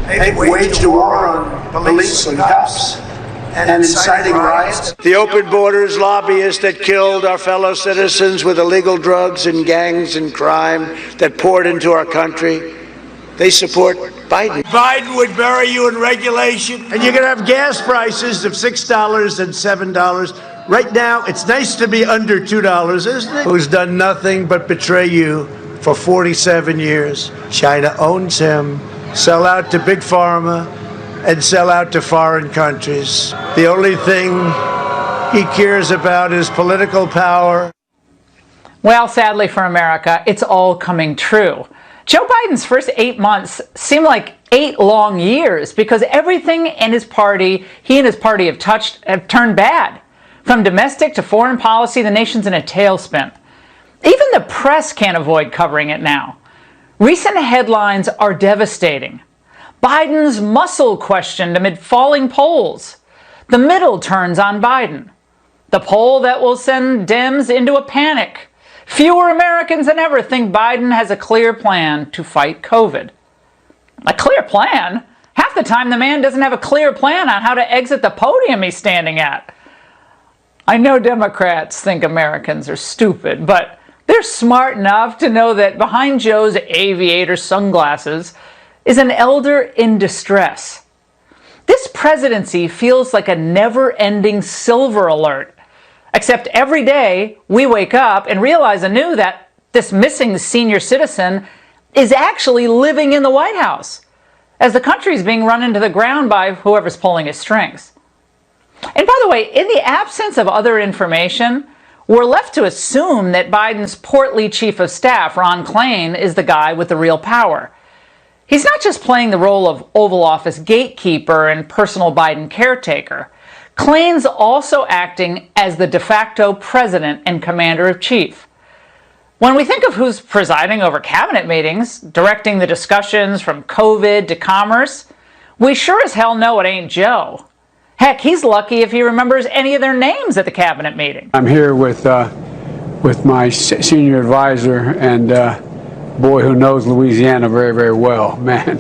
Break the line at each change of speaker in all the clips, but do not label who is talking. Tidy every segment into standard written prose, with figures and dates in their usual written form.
They've waged a war on police and cops and inciting riots.
The open borders lobbyists that killed our fellow citizens with illegal drugs and gangs and crime that poured into our country, they support Biden. Biden would bury you in regulation, and you're going to have gas prices of $6 and $7. Right now, it's nice to be under $2, isn't it? Who's done nothing but betray you for 47 years. China owns him, sell out to Big Pharma, and sell out to foreign countries. The only thing he cares about is political power.
Well, sadly for America, it's all coming true. Joe Biden's first 8 months seem like 8 long years because everything in his party, he and his party have turned bad. From domestic to foreign policy, the nation's in a tailspin. Even the press can't avoid covering it now. Recent headlines are devastating. Biden's muscle questioned amid falling polls. The middle turns on Biden. The poll that will send Dems into a panic. Fewer Americans than ever think Biden has a clear plan to fight COVID. A clear plan? Half the time the man doesn't have a clear plan on how to exit the podium he's standing at. I know Democrats think Americans are stupid, but they're smart enough to know that behind Joe's aviator sunglasses is an elder in distress. This presidency feels like a never-ending silver alert. Except every day we wake up and realize anew that this missing senior citizen is actually living in the White House, as the country is being run into the ground by whoever's pulling his strings. And by the way, in the absence of other information, we're left to assume that Biden's portly chief of staff, Ron Klain, is the guy with the real power. He's not just playing the role of Oval Office gatekeeper and personal Biden caretaker. Klain's also acting as the de facto president and commander-in-chief. When we think of who's presiding over cabinet meetings, directing the discussions from COVID to commerce, we sure as hell know it ain't Joe. Heck, he's lucky if he remembers any of their names at the cabinet meeting.
I'm here with my senior advisor and boy who knows Louisiana very, very well, man,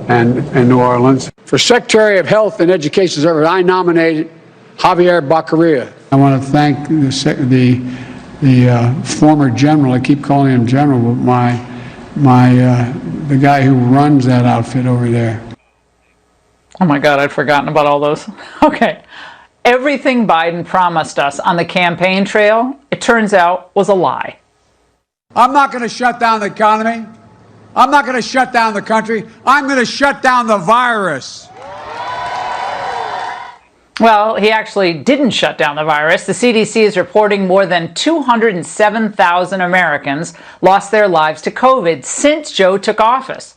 and New Orleans. For Secretary of Health and Education Service, I nominated Javier Baccaria. I want to thank the former general. I keep calling him general, but the guy who runs that outfit over there.
Oh my God, I'd forgotten about all those. Okay. Everything Biden promised us on the campaign trail, it turns out, was a lie.
I'm not going to shut down the economy. I'm not going to shut down the country. I'm going to shut down the virus.
Well, he actually didn't shut down the virus. The CDC is reporting more than 207,000 Americans lost their lives to COVID since Joe took office.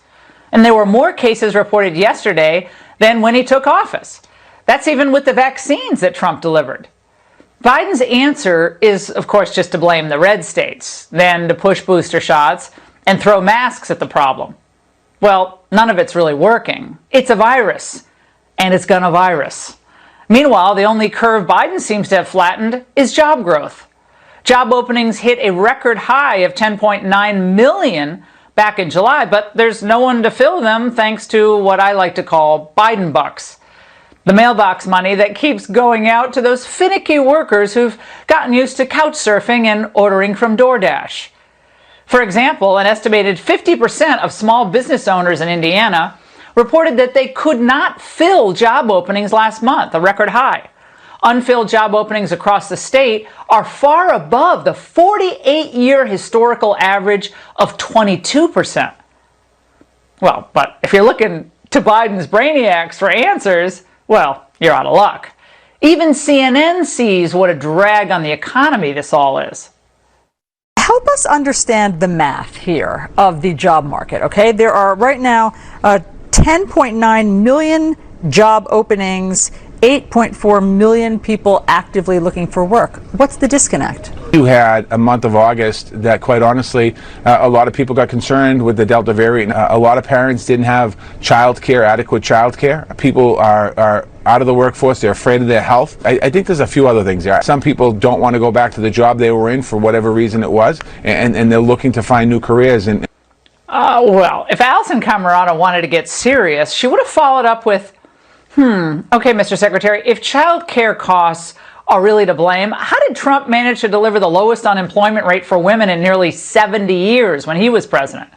And there were more cases reported yesterday than when he took office. That's even with the vaccines that Trump delivered. Biden's answer is, of course, just to blame the red states, then to push booster shots and throw masks at the problem. Well, none of it's really working. It's a virus, and it's gonna virus. Meanwhile, the only curve Biden seems to have flattened is job growth. Job openings hit a record high of 10.9 million back in July, but there's no one to fill them thanks to what I like to call Biden bucks. The mailbox money that keeps going out to those finicky workers who've gotten used to couch surfing and ordering from DoorDash. For example, an estimated 50% of small business owners in Indiana reported that they could not fill job openings last month, a record high. Unfilled job openings across the state are far above the 48-year historical average of 22%. Well, but if you're looking to Biden's brainiacs for answers, well, you're out of luck. Even CNN sees what a drag on the economy this all is.
Help us understand the math here of the job market, okay? There are right now 10.9 million job openings, 8.4 million people actively looking for work. What's the disconnect?
You had a month of August that, quite honestly, a lot of people got concerned with the Delta variant. A lot of parents didn't have adequate childcare. People are out of the workforce. They're afraid of their health. I think there's a few other things there. Some people don't want to go back to the job they were in for whatever reason it was, and they're looking to find new careers. And
Well, if Alison Camerata wanted to get serious, she would have followed up with, okay, Mr. Secretary, if child care costs are really to blame, how did Trump manage to deliver the lowest unemployment rate for women in nearly 70 years when he was president?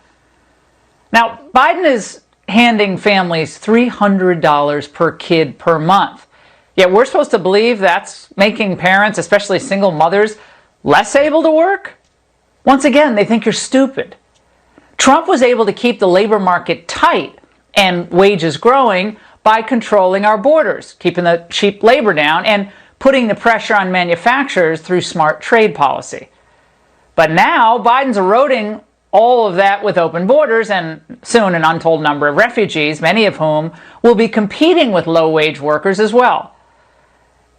Now, Biden is handing families $300 per kid per month. Yet we're supposed to believe that's making parents, especially single mothers, less able to work? Once again, they think you're stupid. Trump was able to keep the labor market tight and wages growing by controlling our borders, keeping the cheap labor down, and putting the pressure on manufacturers through smart trade policy. But now Biden's eroding all of that with open borders and soon an untold number of refugees, many of whom will be competing with low-wage workers as well.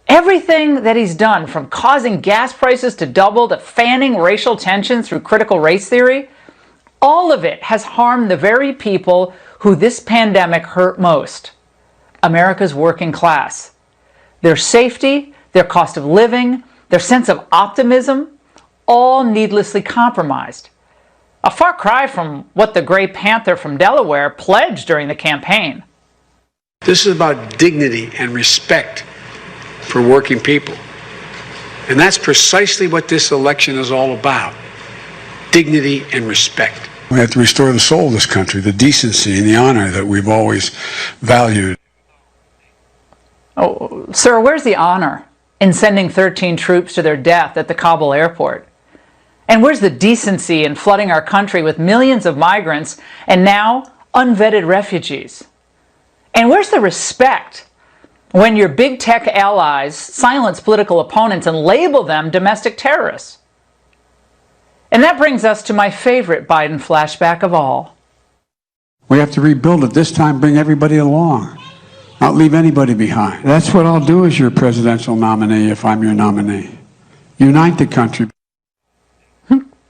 Everything that he's done, from causing gas prices to double to fanning racial tension through critical race theory, all of it has harmed the very people who this pandemic hurt most: America's working class. Their safety, their cost of living, their sense of optimism, all needlessly compromised. A far cry from what the Gray Panther from Delaware pledged during the campaign.
This is about dignity and respect for working people. And that's precisely what this election is all about: dignity and respect. We have to restore the soul of this country, the decency and the honor that we've always valued.
Oh, sir, where's the honor in sending 13 troops to their death at the Kabul airport? And where's the decency in flooding our country with millions of migrants and now unvetted refugees? And where's the respect when your big tech allies silence political opponents and label them domestic terrorists? And that brings us to my favorite Biden flashback of all.
We have to rebuild it. This time, bring everybody along. Not leave anybody behind. That's what I'll do as your presidential nominee if I'm your nominee. Unite the country.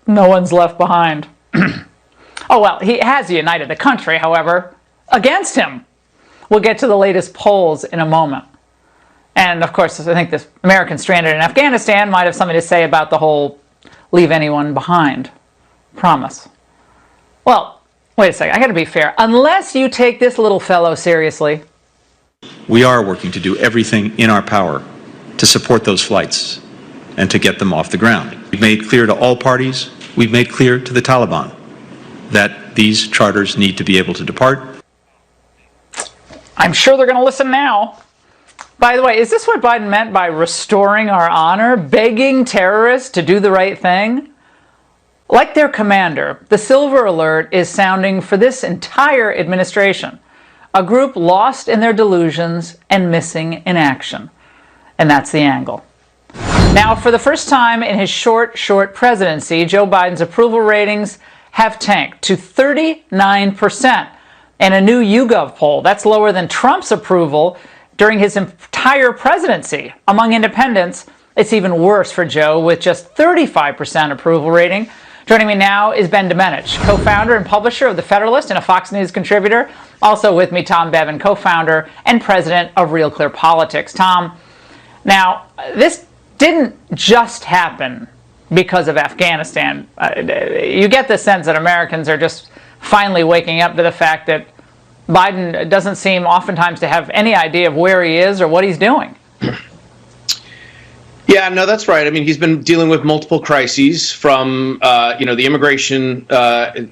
No one's left behind. Oh, well, he has united the country, however, against him. We'll get to the latest polls in a moment. And, of course, I think this American stranded in Afghanistan might have something to say about the whole leave anyone behind promise. Well, wait a second. I got to be fair. Unless you take this little fellow seriously.
We are working to do everything in our power to support those flights and to get them off the ground. We've made clear to all parties, we've made clear to the Taliban that these charters need to be able to depart.
I'm sure they're going to listen now. By the way, is this what Biden meant by restoring our honor, begging terrorists to do the right thing? Like their commander, the silver alert is sounding for this entire administration, a group lost in their delusions and missing in action. And that's the angle. Now, for the first time in his short presidency, Joe Biden's approval ratings have tanked to 39%. And a new YouGov poll, that's lower than Trump's approval during his entire presidency. Among independents, it's even worse for Joe, with just 35% approval rating. Joining me now is Ben Domenech, co-founder and publisher of The Federalist and a Fox News contributor. Also with me, Tom Bevan, co-founder and president of Real Clear Politics. Tom, now, this didn't just happen because of Afghanistan. You get the sense that Americans are just finally waking up to the fact that Biden doesn't seem oftentimes to have any idea of where he is or what he's doing.
Yeah, no, that's right. I mean, he's been dealing with multiple crises, from the immigration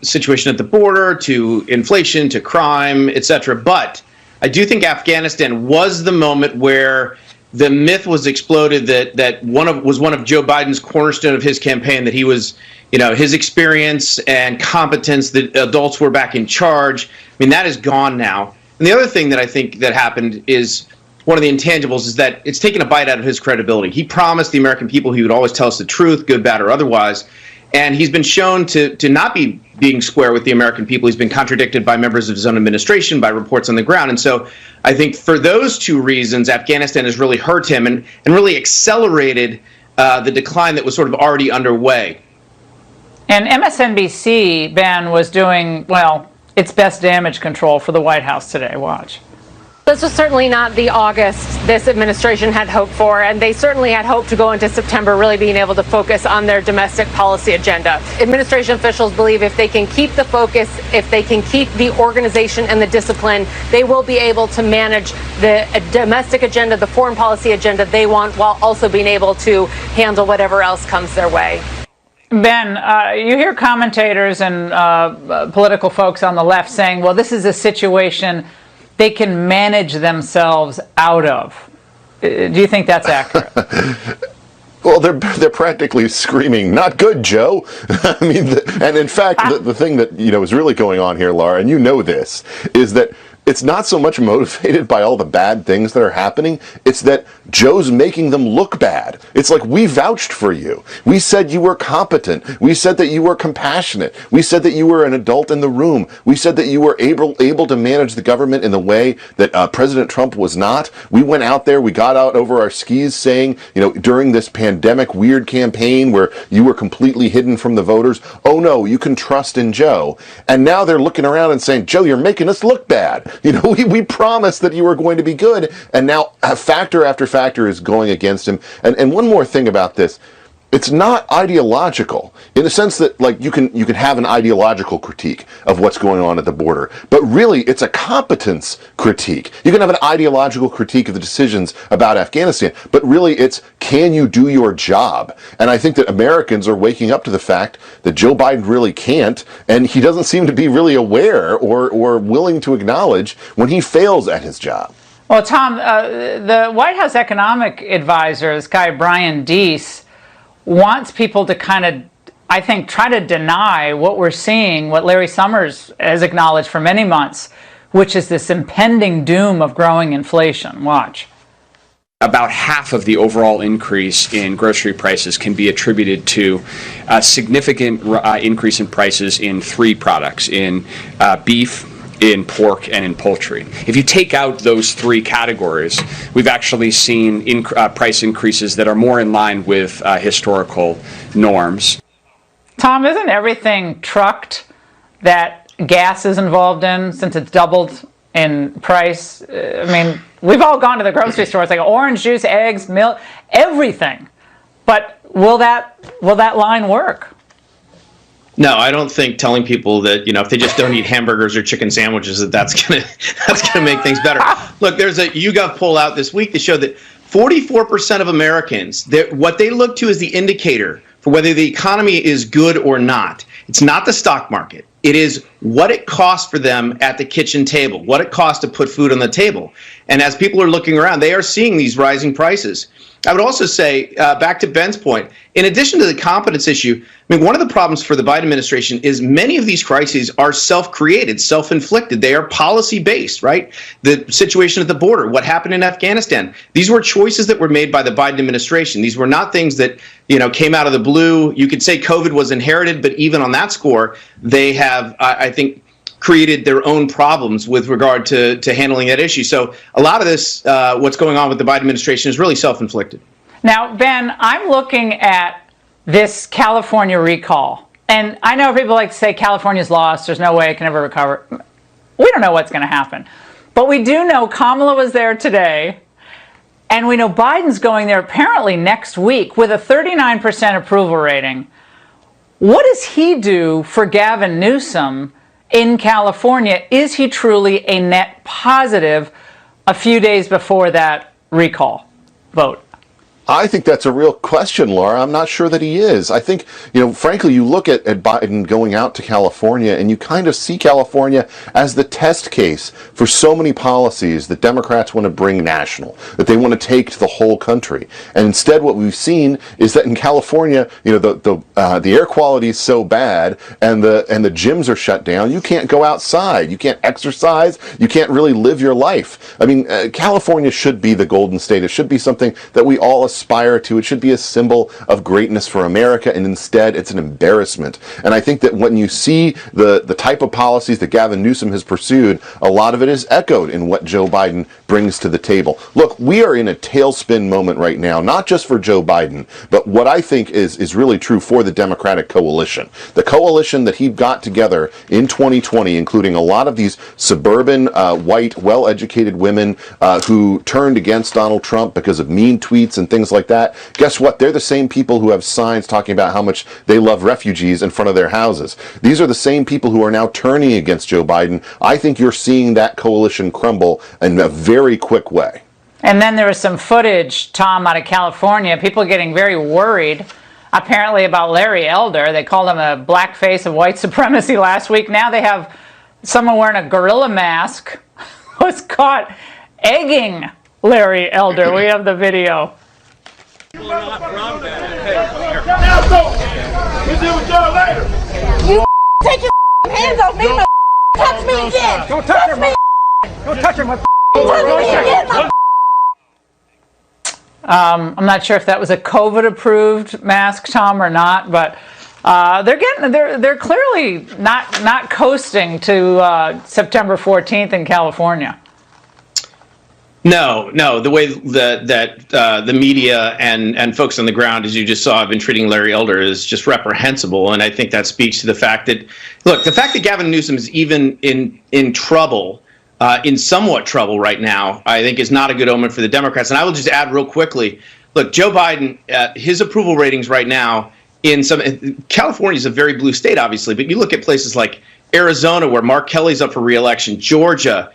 situation at the border to inflation to crime, etc. But I do think Afghanistan was the moment where the myth was exploded that was one of Joe Biden's cornerstone of his campaign, that he was, his experience and competence, that adults were back in charge. I mean, that is gone now. And the other thing that I think that happened is, one of the intangibles is that it's taken a bite out of his credibility. He promised the American people he would always tell us the truth, good, bad, or otherwise. And he's been shown to not be being square with the American people. He's been contradicted by members of his own administration, by reports on the ground. And so I think for those two reasons, Afghanistan has really hurt him and really accelerated the decline that was sort of already underway.
And MSNBC, Ben, was doing, well, its best damage control for the White House today. Watch.
This was certainly not the August this administration had hoped for, and they certainly had hoped to go into September really being able to focus on their domestic policy agenda. Administration officials believe if they can keep the focus, if they can keep the organization and the discipline, they will be able to manage the domestic agenda, the foreign policy agenda they want, while also being able to handle whatever else comes their way.
Ben, you hear commentators and political folks on the left saying, well, this is a situation they can manage themselves out of. Do you think that's accurate?
Well, they're practically screaming, "Not good, Joe." I mean, and in fact, the thing that is really going on here, Laura, and you know this, is that it's not so much motivated by all the bad things that are happening. It's that Joe's making them look bad. It's like, we vouched for you. We said you were competent. We said that you were compassionate. We said that you were an adult in the room. We said that you were able to manage the government in the way that President Trump was not. We went out there, we got out over our skis saying, during this pandemic weird campaign where you were completely hidden from the voters, oh no, you can trust in Joe. And now they're looking around and saying, Joe, you're making us look bad. We promised that you were going to be good, and now factor after factor is going against him. And one more thing about this. It's not ideological in the sense that, like, you can have an ideological critique of what's going on at the border, but really it's a competence critique. You can have an ideological critique of the decisions about Afghanistan, but really it's, can you do your job? And I think that Americans are waking up to the fact that Joe Biden really can't, and he doesn't seem to be really aware or willing to acknowledge when he fails at his job.
Well, Tom, the White House economic advisor, this guy Brian Deese, wants people to kind of, I think, try to deny what we're seeing, what Larry Summers has acknowledged for many months, which is this impending doom of growing inflation. Watch.
About half of the overall increase in grocery prices can be attributed to a significant increase in prices in three products, in beef, in pork, and in poultry. If you take out those three categories, we've actually seen price increases that are more in line with historical norms.
Tom, isn't everything trucked that gas is involved in, since it's doubled in price? I mean, we've all gone to the grocery store. It's like orange juice, eggs, milk, everything. But will that line work?
No, I don't think telling people that, if they just don't eat hamburgers or chicken sandwiches, that's gonna make things better. Look, there's a YouGov poll out this week that showed that 44% of Americans, what they look to as the indicator for whether the economy is good or not, it's not the stock market. It is what it costs for them at the kitchen table, what it costs to put food on the table. And as people are looking around, they are seeing these rising prices. I would also say, back to Ben's point, in addition to the competence issue, I mean, one of the problems for the Biden administration is many of these crises are self-created, self-inflicted. They are policy-based, right? The situation at the border, what happened in Afghanistan. These were choices that were made by the Biden administration. These were not things that, came out of the blue. You could say COVID was inherited, but even on that score, they have, I think, created their own problems with regard to handling that issue. So a lot of this, what's going on with the Biden administration, is really self-inflicted.
Now, Ben, I'm looking at this California recall. And I know people like to say California's lost, there's no way it can ever recover. We don't know what's going to happen. But we do know Kamala was there today. And we know Biden's going there apparently next week with a 39% approval rating. What does he do for Gavin Newsom in California? Is he truly a net positive a few days before that recall vote?
I think that's a real question, Laura. I'm not sure that he is. I think, frankly, you look at Biden going out to California and you kind of see California as the test case for so many policies that Democrats want to bring national, that they want to take to the whole country. And instead what we've seen is that in California, the air quality is so bad and the gyms are shut down, you can't go outside, you can't exercise, you can't really live your life. I mean, California should be the golden state. It should be something that we all aspire to. It should be a symbol of greatness for America, and instead it's an embarrassment. And I think that when you see the type of policies that Gavin Newsom has pursued, a lot of it is echoed in what Joe Biden brings to the table. Look, we are in a tailspin moment right now, not just for Joe Biden, but what I think is really true for the Democratic coalition. The coalition that he got together in 2020, including a lot of these suburban, white, well-educated women who turned against Donald Trump because of mean tweets and things like that. Guess what? They're the same people who have signs talking about how much they love refugees in front of their houses. These are the same people who are now turning against Joe Biden. I think you're seeing that coalition crumble in a very quick way.
And then there was some footage, Tom, out of California, people getting very worried, apparently, about Larry Elder. They called him a blackface of white supremacy last week. Now they have someone wearing a gorilla mask was caught egging Larry Elder. We have the video.
You take your hands off me, touch me again. Don't touch me. Don't touch her, my touch me again.
I'm not sure if that was a COVID-approved mask, Tom, or not, but they're clearly not coasting to September 14th in California.
No. The way that the media and folks on the ground, as you just saw, have been treating Larry Elder is just reprehensible, and I think that speaks to the fact that, look, the fact that Gavin Newsom is even in trouble. In somewhat trouble right now, I think is not a good omen for the Democrats. And I will just add real quickly, look, Joe Biden, his approval ratings right now California is a very blue state, obviously, but you look at places like Arizona, where Mark Kelly's up for re-election, Georgia,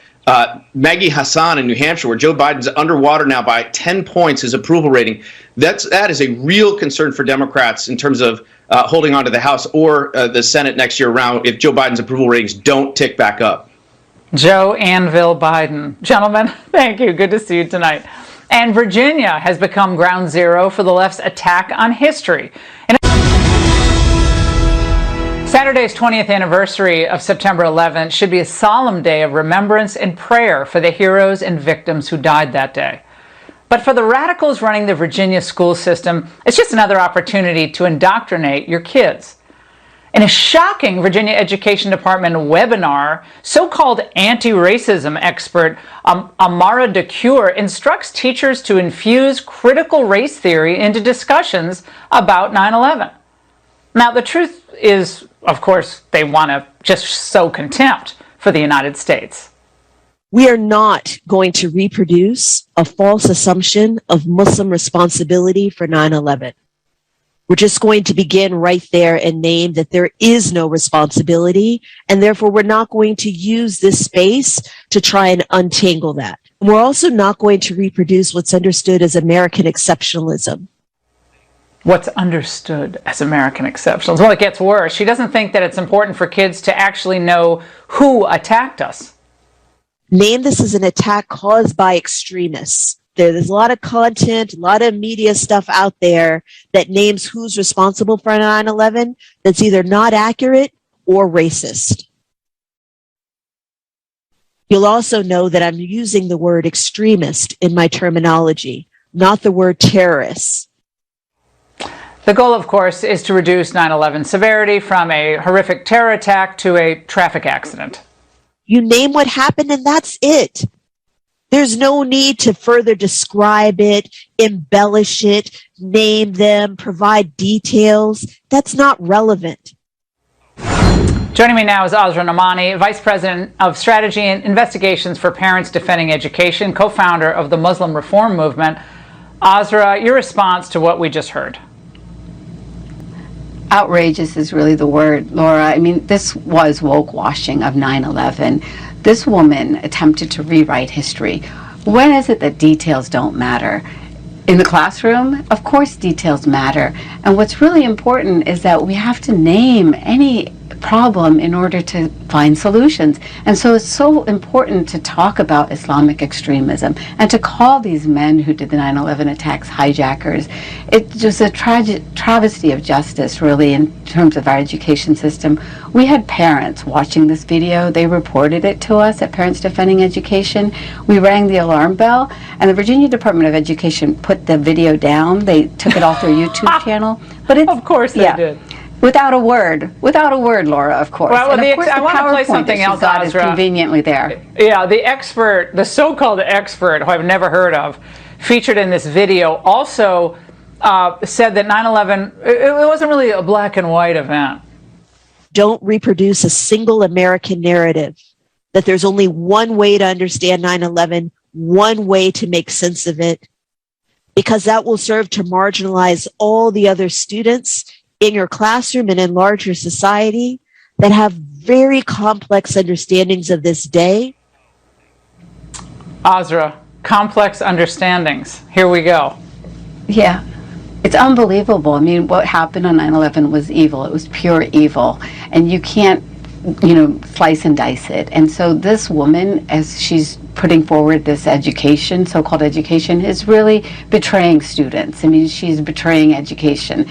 Maggie Hassan in New Hampshire, where Joe Biden's underwater now by 10 points, his approval rating. That is a real concern for Democrats in terms of holding on to the House or the Senate next year around if Joe Biden's approval ratings don't tick back up.
Joe Anvil Biden. Gentlemen, thank you. Good to see you tonight. And Virginia has become ground zero for the left's attack on history. Saturday's 20th anniversary of September 11th should be a solemn day of remembrance and prayer for the heroes and victims who died that day. But for the radicals running the Virginia school system, it's just another opportunity to indoctrinate your kids. In a shocking Virginia Education Department webinar, so-called anti-racism expert Amara DeCure instructs teachers to infuse critical race theory into discussions about 9/11. Now, the truth is, of course, they want to just sow contempt for the United States.
We are not going to reproduce a false assumption of Muslim responsibility for 9/11. We're just going to begin right there and name that there is no responsibility, and therefore we're not going to use this space to try and untangle that. We're also not going to reproduce what's understood as American exceptionalism.
What's understood as American exceptionalism? Well, it gets worse. She doesn't think that it's important for kids to actually know who attacked us.
Name this as an attack caused by extremists. There's a lot of content, a lot of media stuff out there that names who's responsible for 9/11 that's either not accurate or racist. You'll also know that I'm using the word extremist in my terminology, not the word terrorists.
The goal, of course, is to reduce 9/11 severity from a horrific terror attack to a traffic accident.
You name what happened and that's it. There's no need to further describe it, embellish it, name them, provide details. That's not relevant.
Joining me now is Azra Nomani, Vice President of Strategy and Investigations for Parents Defending Education, co-founder of the Muslim Reform Movement. Azra, your response to what we just heard.
Outrageous is really the word, Laura. I mean, this was woke washing of 9/11. This woman attempted to rewrite history. When is it that details don't matter? In the classroom, of course details matter. And what's really important is that we have to name any problem in order to find solutions. And so it's so important to talk about Islamic extremism and to call these men who did the 9/11 attacks hijackers. It's just a travesty of justice, really, in terms of our education system. We had parents watching this video. They reported it to us at Parents Defending Education. We rang the alarm bell, and the Virginia Department of Education put the video down. They took it off their YouTube channel. But it's,
of course they did.
Without a word, Laura, of course.
Well,
and of course,
I want to play something else,
is conveniently there.
Yeah, the expert, the so-called expert, who I've never heard of, featured in this video, also said that 9/11, it wasn't really a black and white event.
Don't reproduce a single American narrative that there's only one way to understand 9/11, one way to make sense of it, because that will serve to marginalize all the other students in your classroom and in larger society that have very complex understandings of this day.
Azra, complex understandings. Here we go.
Yeah. It's unbelievable. I mean, what happened on 9/11 was evil. It was pure evil. And you can't, slice and dice it. And so this woman, as she's putting forward this education, so-called education, is really betraying students. I mean, she's betraying education.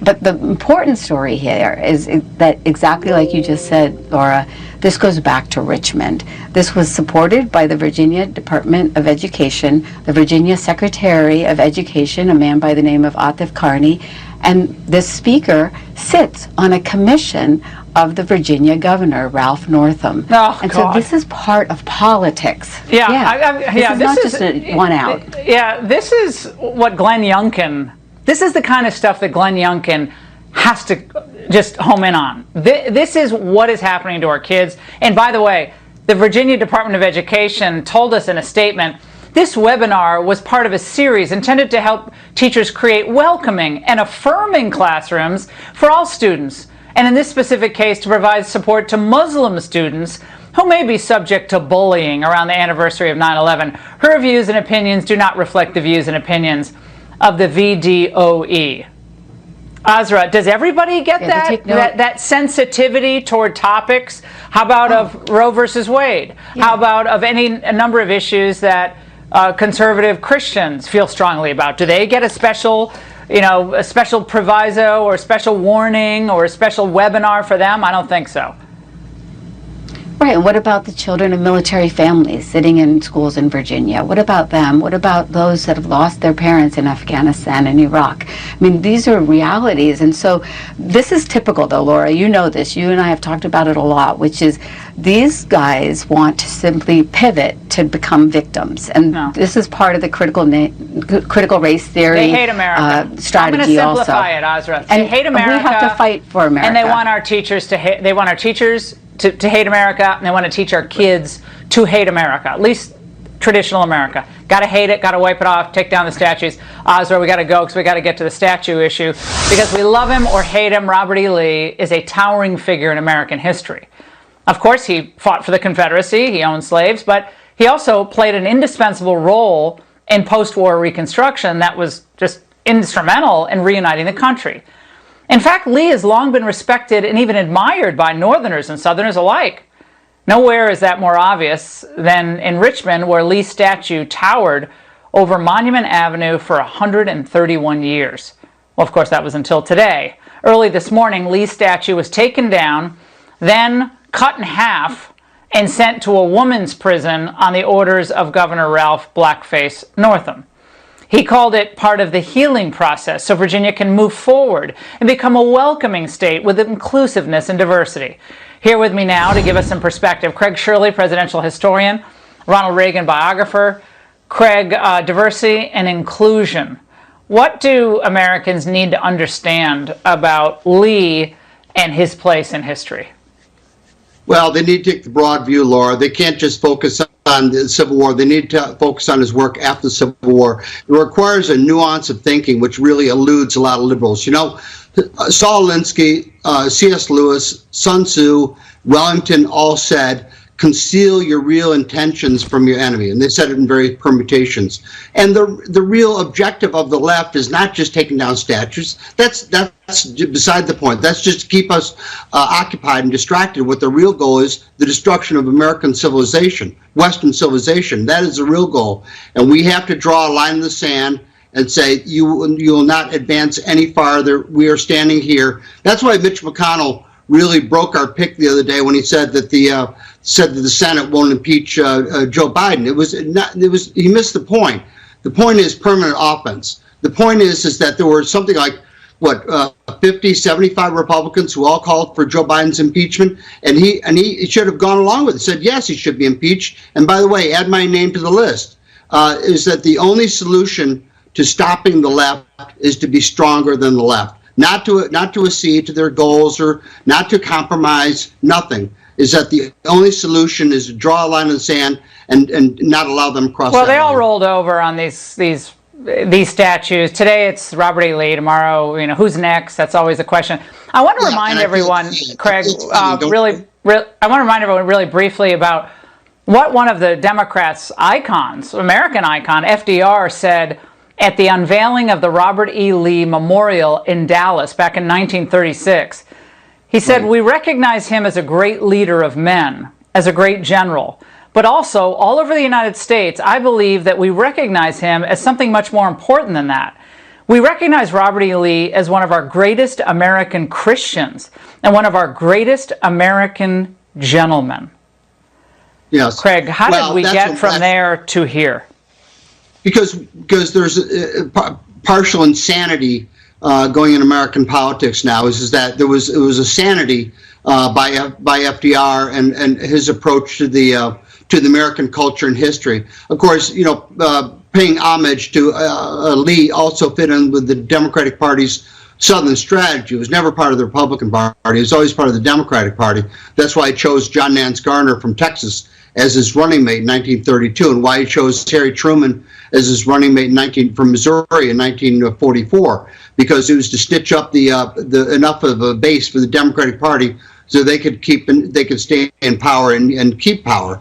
But the important story here is that, exactly like you just said, Laura, this goes back to Richmond. This was supported by the Virginia Department of Education, the Virginia Secretary of Education, a man by the name of Atif Carney, and this speaker sits on a commission of the Virginia governor, Ralph Northam.
Oh,
and
God.
so this is part of politics.
Yeah,
this is not just one out.
Yeah, this is what Glenn Youngkin, this is the kind of stuff that Glenn Youngkin has to just home in on. This is what is happening to our kids. And by the way, the Virginia Department of Education told us in a statement, this webinar was part of a series intended to help teachers create welcoming and affirming classrooms for all students, and in this specific case to provide support to Muslim students who may be subject to bullying around the anniversary of 9/11. Her views and opinions do not reflect the views and opinions of the VDOE. Azra, does everybody get that sensitivity toward topics? How about of Roe versus Wade? Yeah. How about of a number of issues that conservative Christians feel strongly about? Do they get a special proviso or a special warning or a special webinar for them? I don't think so.
Right, and what about the children of military families sitting in schools in Virginia? What about them? What about those that have lost their parents in Afghanistan and Iraq? I mean, these are realities, and so this is typical, though, Laura. You know this. You and I have talked about it a lot, which is these guys want to simply pivot to become victims, and this is part of the critical race theory.
They hate America.
Strategy.
I'm going to simplify it, Azra.
And
they hate America.
We have to fight for America.
And they want our teachers to hate. They want our teachers to hate America, and they want to teach our kids to hate America, at least traditional America. Got to hate it, got to wipe it off, take down the statues. Azra, we got to go because we got to get to the statue issue. Because we love him or hate him, Robert E. Lee is a towering figure in American history. Of course, he fought for the Confederacy, he owned slaves, but he also played an indispensable role in post-war Reconstruction that was just instrumental in reuniting the country. In fact, Lee has long been respected and even admired by Northerners and Southerners alike. Nowhere is that more obvious than in Richmond, where Lee's statue towered over Monument Avenue for 131 years. Well, of course, that was until today. Early this morning, Lee's statue was taken down, then cut in half, and sent to a women's prison on the orders of Governor Ralph Blackface Northam. He called it part of the healing process so Virginia can move forward and become a welcoming state with inclusiveness and diversity. Here with me now to give us some perspective, Craig Shirley, presidential historian, Ronald Reagan biographer. Craig, diversity and inclusion. What do Americans need to understand about Lee and his place in history?
Well, they need to take the broad view, Laura. They can't just focus on the Civil War. They need to focus on his work after the Civil War. It requires a nuance of thinking, which really eludes a lot of liberals. You know, Saul Alinsky, C.S. Lewis, Sun Tzu, Wellington all said, conceal your real intentions from your enemy. And they said it in various permutations. And the real objective of the left is not just taking down statues. That's beside the point. That's just to keep us occupied and distracted. What the real goal is, the destruction of American civilization, Western civilization. That is the real goal. And we have to draw a line in the sand and say, you will not advance any farther. We are standing here. That's why Mitch McConnell really broke our pick the other day when he said that the Senate won't impeach Joe Biden. He missed the point. The point is permanent offense. The point is that there were something like 50, 75 Republicans who all called for Joe Biden's impeachment, and he should have gone along with it. Said yes, he should be impeached. And by the way, add my name to the list. Is that the only solution to stopping the left is to be stronger than the left. Not to accede to their goals or not to compromise, nothing. Is that the only solution is to draw a line in the sand and not allow them to cross.
Well, they all rolled over on these statues. Today it's Robert E. Lee. Tomorrow, who's next? That's always a question. I want to remind everyone, Craig, I want to remind everyone really briefly about what one of the Democrats' icons, American icon, FDR, said at the unveiling of the Robert E. Lee Memorial in Dallas back in 1936. He said, "We recognize him as a great leader of men, as a great general, but also all over the United States, I believe that we recognize him as something much more important than that. We recognize Robert E. Lee as one of our greatest American Christians and one of our greatest American gentlemen."
Yes.
Craig, how did we get from there to here?
Because there's partial insanity going in American politics now. Is that it was a sanity by FDR and his approach to the American culture and history. Of course, paying homage to Lee also fit in with the Democratic Party's Southern strategy. It was never part of the Republican Party. It was always part of the Democratic Party. That's why he chose John Nance Garner from Texas as his running mate in 1932, and why he chose Harry Truman as his running mate from Missouri in 1944, because it was to stitch up the enough of a base for the Democratic Party so they could stay in power and keep power.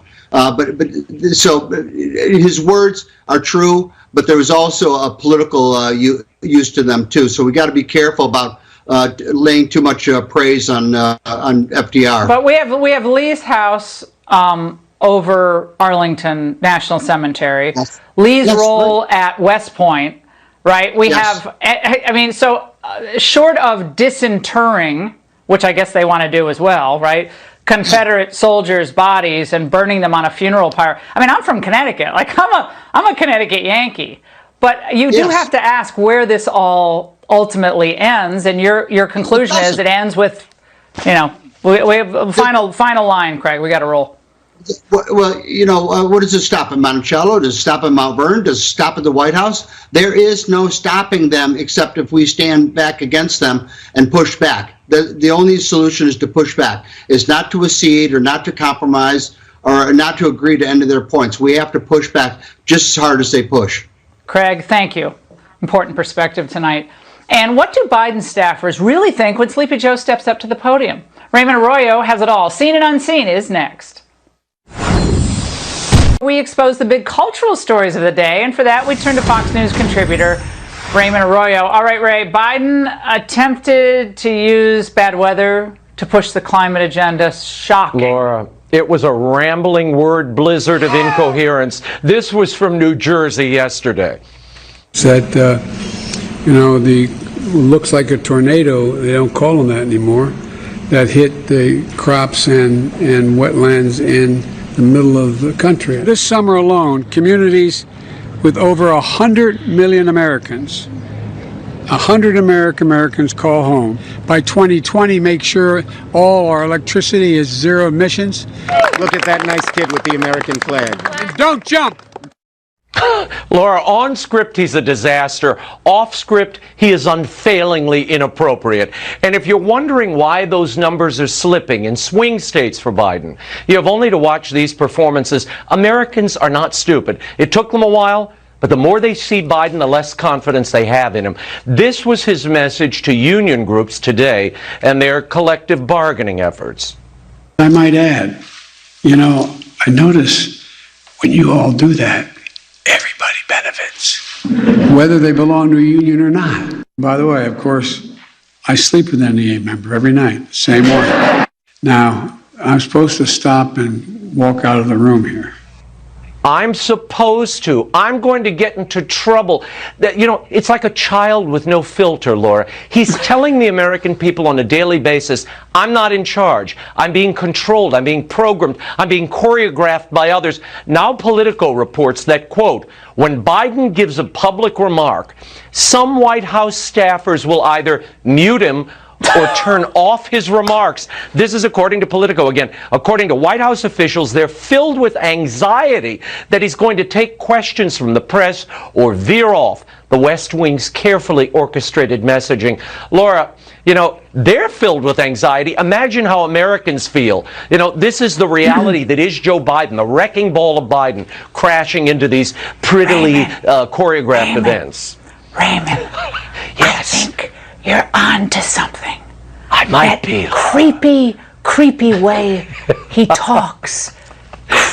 So his words are true, but there was also a political use to them too. So we got to be careful about laying too much praise on FDR.
But we have Lee's house over Arlington National Cemetery.
Yes.
Lee's
Yes,
role at West Point, right? We have, short of disinterring, which I guess they want to do as well, right? Confederate soldiers' bodies and burning them on a funeral pyre. I mean, I'm from Connecticut. Like, I'm a Connecticut Yankee. But you do have to ask where this all ultimately ends, and your conclusion is it ends with, we have a final line, Craig. We got to roll.
Well, what does it stop at Monticello? Does it stop at Mount Vernon? Does it stop at the White House? There is no stopping them except if we stand back against them and push back. The only solution is to push back. It's not to accede or not to compromise or not to agree to any of their points. We have to push back just as hard as they push. Craig,
thank you. Important perspective tonight. And what do Biden staffers really think when Sleepy Joe steps up to the podium? Raymond Arroyo has it all. Seen and Unseen is next. We expose the big cultural stories of the day, and for that we turn to Fox News contributor Raymond Arroyo. All right, Ray, Biden attempted to use bad weather to push the climate agenda. Shocking.
Laura, it was a rambling word blizzard of incoherence. This was from New Jersey yesterday.
Said, looks like a tornado, they don't call them that anymore, that hit the crops and wetlands in the middle of the country. This summer alone, communities with over 100 million Americans, 100 Americans call home. By 2020, make sure all our electricity is zero emissions.
Look at that nice kid with the American flag.
And don't jump!
Laura, on script, he's a disaster. Off script, he is unfailingly inappropriate. And if you're wondering why those numbers are slipping in swing states for Biden, you have only to watch these performances. Americans are not stupid. It took them a while, but the more they see Biden, the less confidence they have in him. This was his message to union groups today and their collective bargaining efforts.
I might add You know, I notice when you all do that, everybody benefits, whether they belong to a union or not. By the way, of course, I sleep with an NEA member every night, same one. Now, I'm supposed to stop and walk out of the room here.
I'm supposed to. I'm going to get into trouble. You know, it's like a child with no filter, Laura. He's telling the American people on a daily basis, I'm not in charge. I'm being controlled. I'm being programmed. I'm being choreographed by others. Now Politico reports that, quote, when Biden gives a public remark, some White House staffers will either mute him or turn off his remarks. This is according to Politico. Again, according to White House officials, they're filled with anxiety that he's going to take questions from the press or veer off the West Wing's carefully orchestrated messaging. Laura, you know, they're filled with anxiety. Imagine how Americans feel. You know, this is the reality that is Joe Biden, the wrecking ball of Biden, crashing into these prettily choreographed events.
Raymond, yes. I think you're on to something.
I might be.
Creepy way he talks.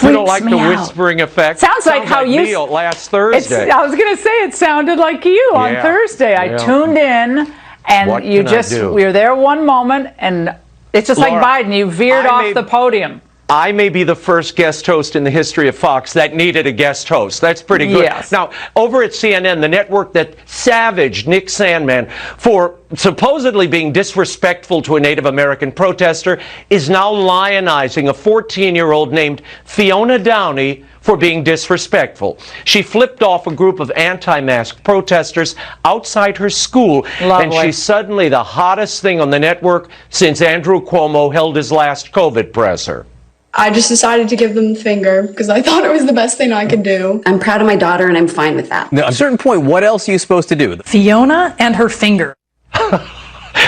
You don't like the whispering effect?
Sounds like how you
last Thursday.
I was going to say it sounded like you on Thursday. I tuned in, and you're there one moment, and it's just
Laura,
like Biden. You veered off the podium.
I may be the first guest host in the history of Fox that needed a guest host. That's pretty good.
Yes.
Now, over at CNN, the network that savaged Nick Sandmann for supposedly being disrespectful to a Native American protester is now lionizing a 14-year-old named Fiona Downey for being disrespectful. She flipped off a group of anti-mask protesters outside her school, and she's suddenly the hottest thing on the network since Andrew Cuomo held his last COVID presser.
I just decided to give them the finger because I thought it was the best thing I could do.
I'm proud of my daughter and I'm fine with that.
Now, at a certain point, what else are you supposed to do?
Fiona and her finger.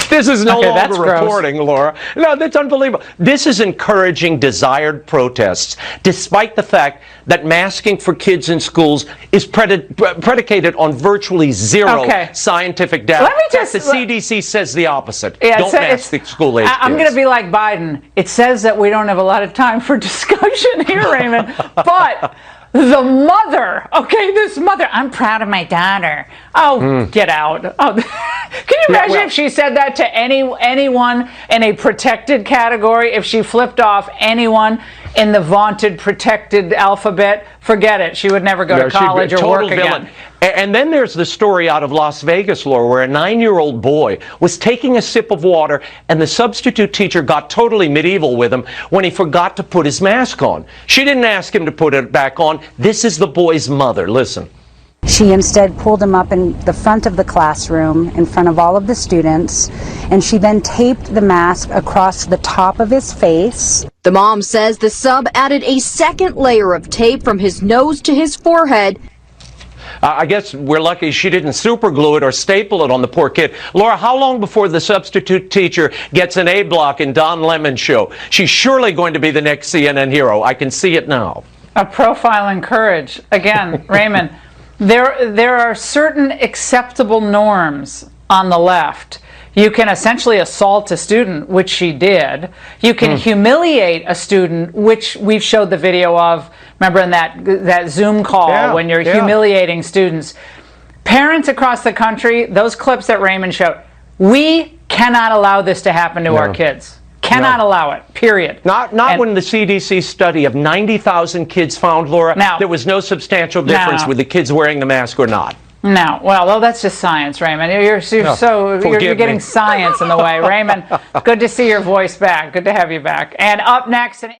This is no longer reporting, Laura. No, that's unbelievable. This is encouraging desired protests, despite the fact that masking for kids in schools is predicated on virtually zero scientific data.
Let me just,
the CDC says the opposite.
Yeah,
don't mask the school age kids.
I'm going to be like Biden. It says that we don't have a lot of time for discussion here, Raymond, but the mother, this mother, I'm proud of my daughter. Oh, get out. Oh, can you imagine if she said that to anyone in a protected category? If she flipped off anyone in the vaunted protected alphabet, forget it. She would never go to college or work again.
And then there's the story out of Las Vegas, Laura, where a 9-year-old boy was taking a sip of water and the substitute teacher got totally medieval with him when he forgot to put his mask on. She didn't ask him to put it back on. This is the boy's mother. Listen.
She instead pulled him up in the front of the classroom in front of all of the students, and she then taped the mask across the top of his face.
The mom says the sub added a second layer of tape from his nose to his forehead.
I guess we're lucky she didn't super glue it or staple it on the poor kid. Laura, how long before the substitute teacher gets an A block in Don Lemon's show? She's surely going to be the next CNN hero. I can see it now.
A profile in courage. Again, Raymond, there are certain acceptable norms on the left. You can essentially assault a student, which she did. You can humiliate a student, which we've showed the video of. Remember in that Zoom call when you're humiliating students. Parents across the country, those clips that Raymond showed, we cannot allow this to happen to our kids. Cannot allow it, period.
Not when the CDC study of 90,000 kids found, Laura, there was no substantial difference with the kids wearing the mask or not.
No, well, that's just science, Raymond. You're getting science in the way. Raymond, good to see your voice back. Good to have you back. And up next...